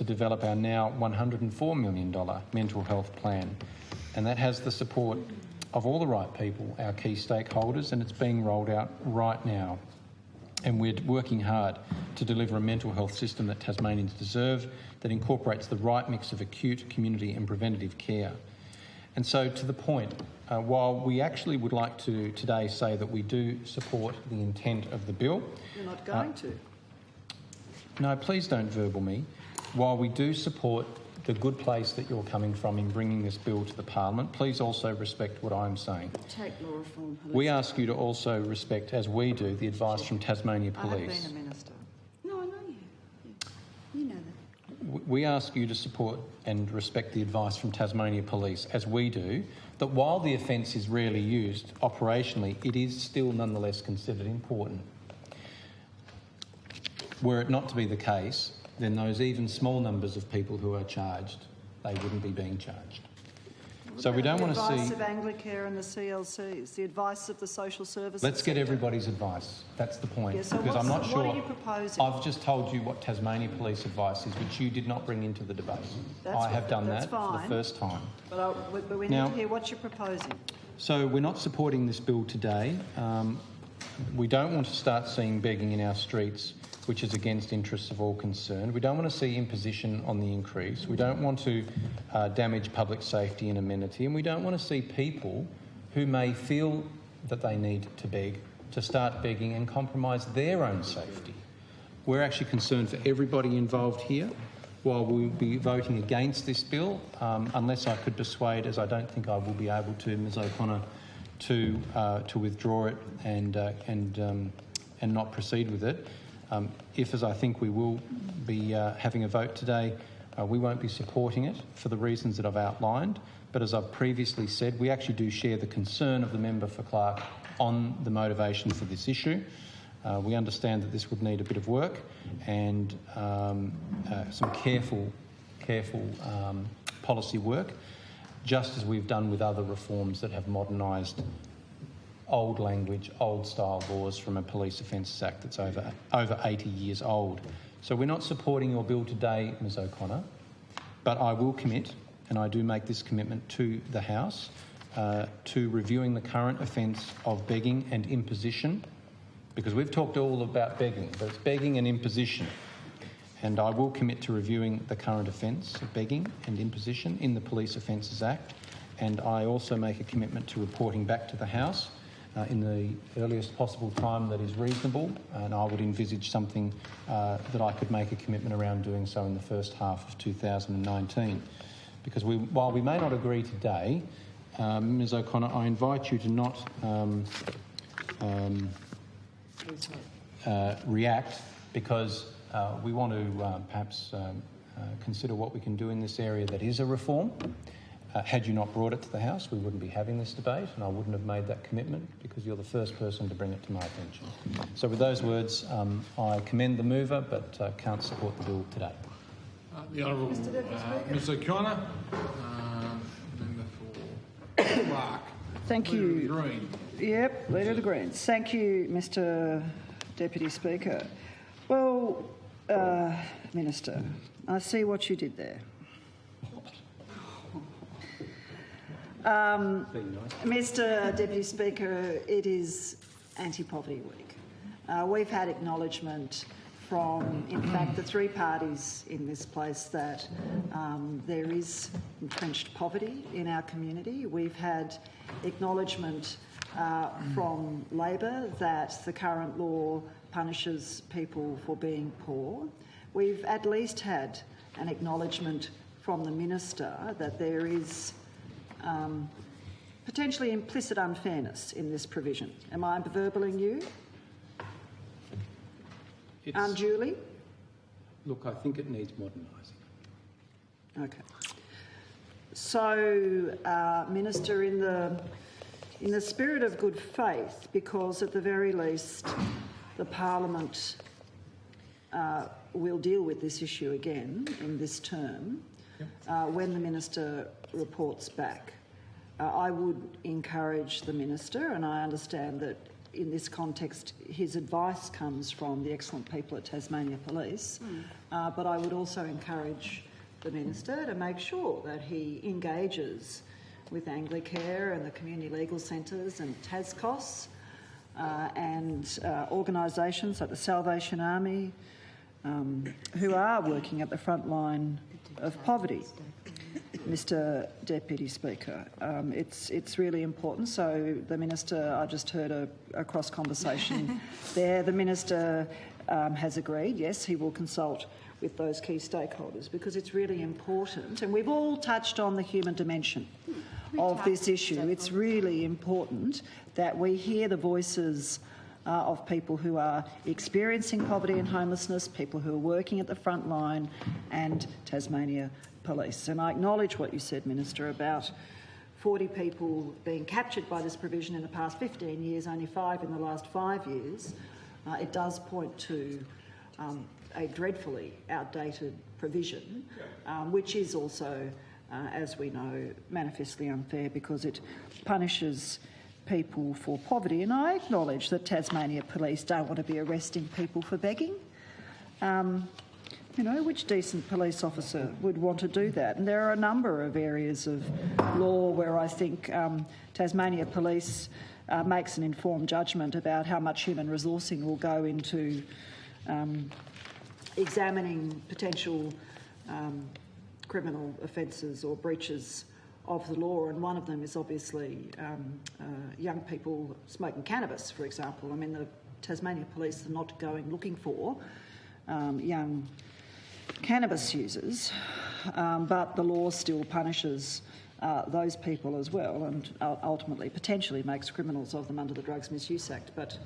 develop our now $104 million mental health plan. And that has the support of all the right people, our key stakeholders, and it's being rolled out right now. And we're working hard to deliver a mental health system that Tasmanians deserve, that incorporates the right mix of acute, community and preventative care. And so to the point, while we actually would like to today say that we do support the intent of the bill... You're not going to. No, please don't verbal me. While we do support the good place that you're coming from in bringing this bill to the Parliament, please also respect what I'm saying. Take law reform. We ask you to also respect, as we do, the advice from Tasmania Police. I have been a minister. No, I know you. Yeah. You know that. We ask you to support and respect the advice from Tasmania Police, as we do, that while the offence is rarely used operationally, it is still nonetheless considered important. Were it not to be the case, then those even small numbers of people who are charged, they wouldn't be being charged. So we don't want to see... The advice of Anglicare and the CLCs, the advice of the social services... Let's get everybody's advice. That's the point. Yeah, so because I'm not sure... What are you proposing? I've just told you what Tasmania Police advice is, which you did not bring into the debate. I have done that for the first time. But we need to hear what you're proposing. So we're not supporting this bill today. We don't want to start seeing begging in our streets, which is against interests of all concerned. We don't want to see imposition on the increase. We don't want to damage public safety and amenity. And we don't want to see people who may feel that they need to beg to start begging and compromise their own safety. We're actually concerned for everybody involved here. While we'll be voting against this bill, unless I could persuade, as I don't think I will be able to, Ms O'Connor, to withdraw it and not proceed with it. If, as I think we will be having a vote today, we won't be supporting it for the reasons that I've outlined. But as I've previously said, we actually do share the concern of the member for Clark on the motivation for this issue. We understand that this would need a bit of work and some careful policy work, just as we've done with other reforms that have modernised old language, old-style laws from a Police Offences Act that's over 80 years old. So we're not supporting your bill today, Ms O'Connor, but I will commit, and I do make this commitment to the House, to reviewing the current offence of begging and imposition, because we've talked all about begging, but it's begging and imposition. And I will commit to reviewing the current offence of begging and imposition in the Police Offences Act, and I also make a commitment to reporting back to the House in the earliest possible time that is reasonable, and I would envisage something that I could make a commitment around doing so in the first half of 2019. Because while we may not agree today, Ms O'Connor, I invite you to not react, because we want to perhaps consider what we can do in this area that is a reform, Had you not brought it to the House, we wouldn't be having this debate, and I wouldn't have made that commitment because you're the first person to bring it to my attention. So with those words, I commend the mover but can't support the bill today. The Honourable Ms O'Connor, member for Clark. Thank Leader you. of the Green. Yep, Leader of the Greens. Thank you, Mr Deputy Speaker. Well, Minister, I see what you did there. Mr Deputy Speaker, it is Anti-Poverty Week. We've had acknowledgement from, in fact, the three parties in this place that there is entrenched poverty in our community. We've had acknowledgement from Labor that the current law punishes people for being poor. We've at least had an acknowledgement from the Minister that there is potentially implicit unfairness in this provision. Am I beverballing you? Unduly? Look, I think it needs modernising. Okay. So, Minister, in the spirit of good faith, because at the very least the Parliament will deal with this issue again in this term, when the Minister reports back, I would encourage the Minister, and I understand that in this context his advice comes from the excellent people at Tasmania Police, but I would also encourage the Minister to make sure that he engages with Anglicare and the community legal centres and TASCOS and organisations like the Salvation Army who are working at the front line of poverty. Mr Deputy Speaker, it's really important. So the Minister, I just heard a cross conversation there. The Minister has agreed, yes, he will consult with those key stakeholders because it's really important, and we've all touched on the human dimension of this issue. It's really important that we hear the voices of people who are experiencing poverty and homelessness, people who are working at the front line, and Tasmania Police. And I acknowledge what you said, Minister, about 40 people being captured by this provision in the past 15 years, only 5 in the last 5 years. It does point to a dreadfully outdated provision, which is also, as we know, manifestly unfair because it punishes people for poverty. And I acknowledge that Tasmania Police don't want to be arresting people for begging. You know, which decent police officer would want to do that? And there are a number of areas of law where I think Tasmania Police makes an informed judgment about how much human resourcing will go into examining potential criminal offences or breaches of the law, and one of them is obviously young people smoking cannabis, for example. I mean, the Tasmania Police are not going looking for young cannabis users, but the law still punishes those people as well, and ultimately potentially makes criminals of them under the Drugs Misuse Act, but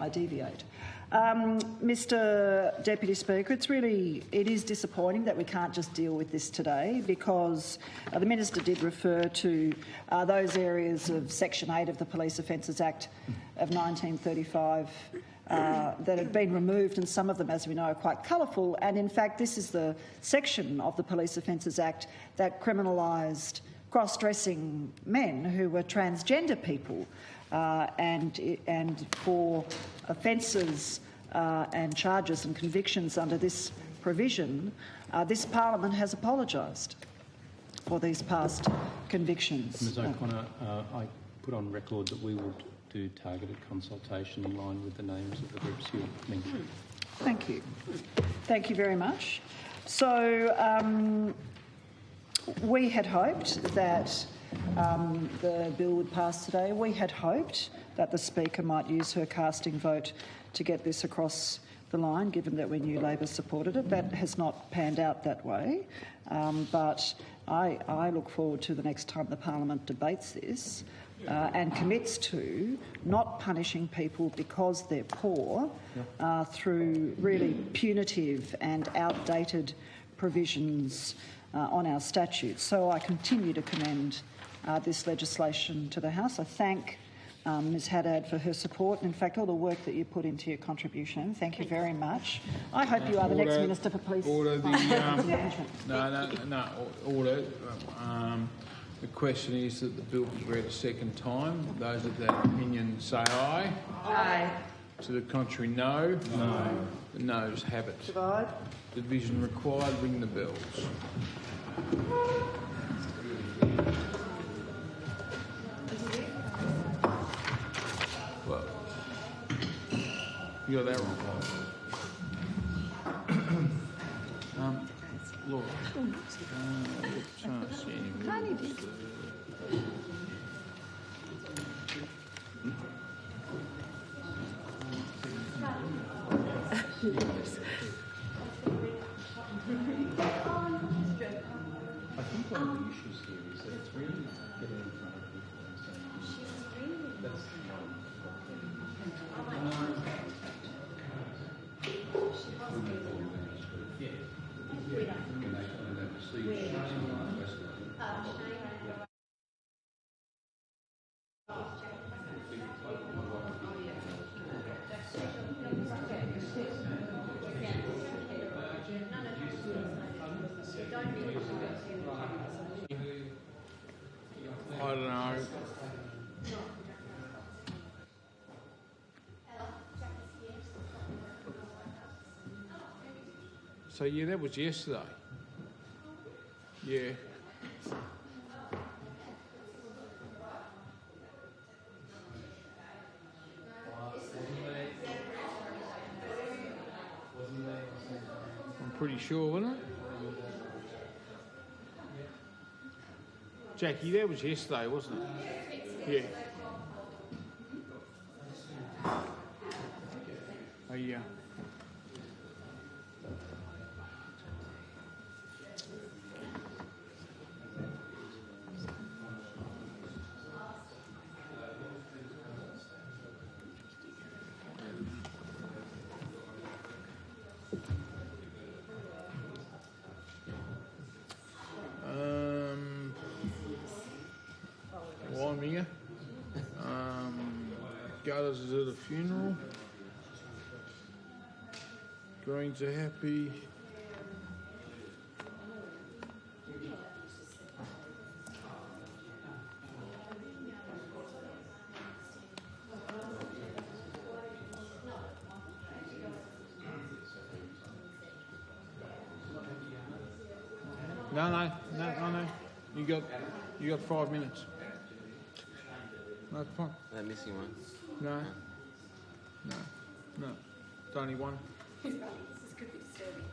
I deviate. Mr Deputy Speaker, it is disappointing that we can't just deal with this today because the Minister did refer to those areas of Section 8 of the Police Offences Act of 1935 that had been removed, and some of them, as we know, are quite colourful. And in fact, this is the section of the Police Offences Act that criminalised cross-dressing men who were transgender people, and for offences and charges and convictions under this provision, this Parliament has apologised for these past convictions. Ms O'Connor, I put on record that we would do targeted consultation in line with the names of the groups you mentioned. Thank you. Thank you very much. So we had hoped that the bill would pass today. We had hoped that the Speaker might use her casting vote to get this across the line, given that we knew Labor supported it. That has not panned out that way, but I look forward to the next time the Parliament debates this and commits to not punishing people because they're poor through really punitive and outdated provisions on our statutes. So I continue to commend this legislation to the House. I thank Ms Haddad for her support and, in fact, all the work that you put into your contribution. Thank you very much. I hope you are the next Minister for Police. Order. Order. The question is that the bill be read a second time. Those of that opinion say aye. Aye. To the contrary, no. No. The noes have it. Divide. Division required. Ring the bells. Well, you got that wrong. Laura. Trying to see any I think one of the issues here is that it's really getting in front of people and saying, that's I don't know. So yeah, that was yesterday. Yeah. I'm pretty sure, wasn't it? Jackie, that was yesterday, wasn't it? Yeah. Oh, yeah. Warminger. Gutters is at a funeral. Greens are happy. No. You got 5 minutes. No, fine. That missing one. No. It's only one. This could be disturbing.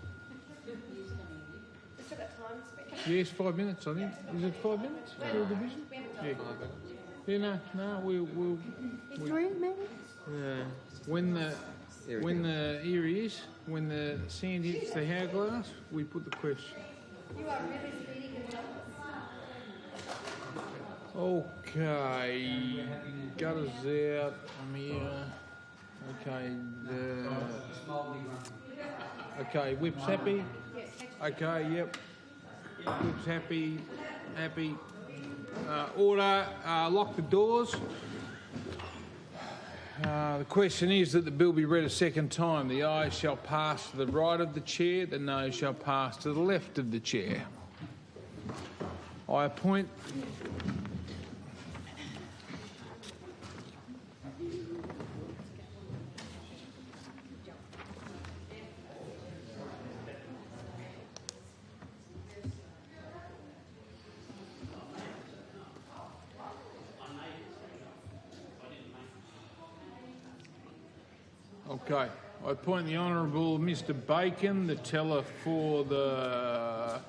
We've still got time to speak. Yes, 5 minutes, I think. Is it 5 minutes for the division? Yeah. No, we'll 3 minutes? Yeah. when the sand hits the hourglass, we put the question. You are really speeding. Okay, gutters out. I'm here. Okay, Whip's happy. Okay, yep. Whip's happy. Order. Lock the doors. The question is that the bill be read a second time. The ayes shall pass to the right of the chair. The noes shall pass to the left of the chair. I appoint. Okay, I appoint the Honourable Mr Bacon, the teller for the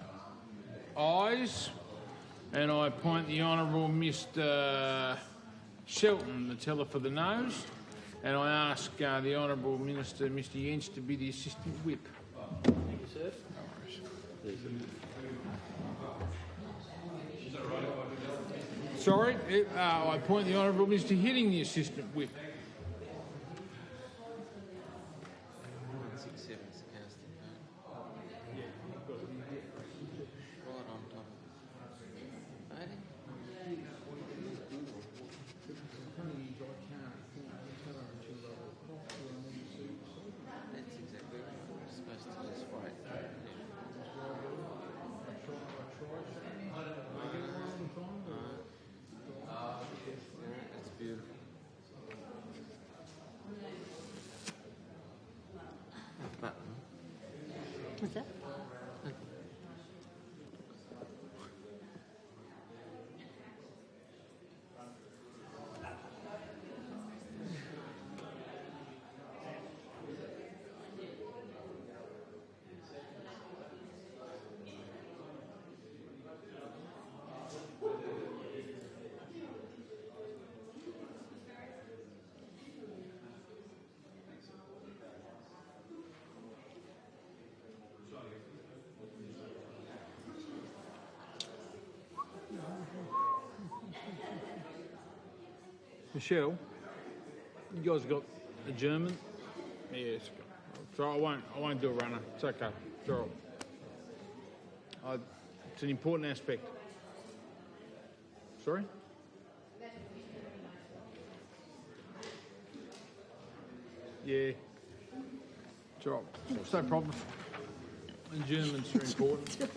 ayes, and I appoint the Honourable Mr Shelton, the teller for the noes, and I ask the Honourable Minister, Mr Jens, to be the Assistant Whip. Thank you, sir. Sorry, I appoint the Honourable Mr Hitting, the Assistant Whip. 6 7 is the casting vote. What's that? Michelle, you guys got adjournment? Yes. So I won't do a runner. It's okay. It's all right. It's an important aspect. Sorry? Yeah. It's all right. It's no problem. Adjournments are important.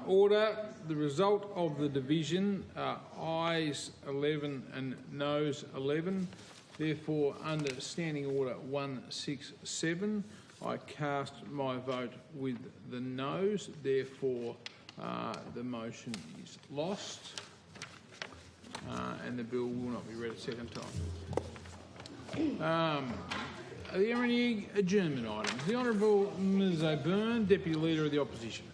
Order. The result of the division are ayes 11 and noes 11. Therefore, under Standing Order 167, I cast my vote with the noes. Therefore, the motion is lost and the bill will not be read a second time. Are there any adjournment items? The Honourable Ms O'Byrne, Deputy Leader of the Opposition.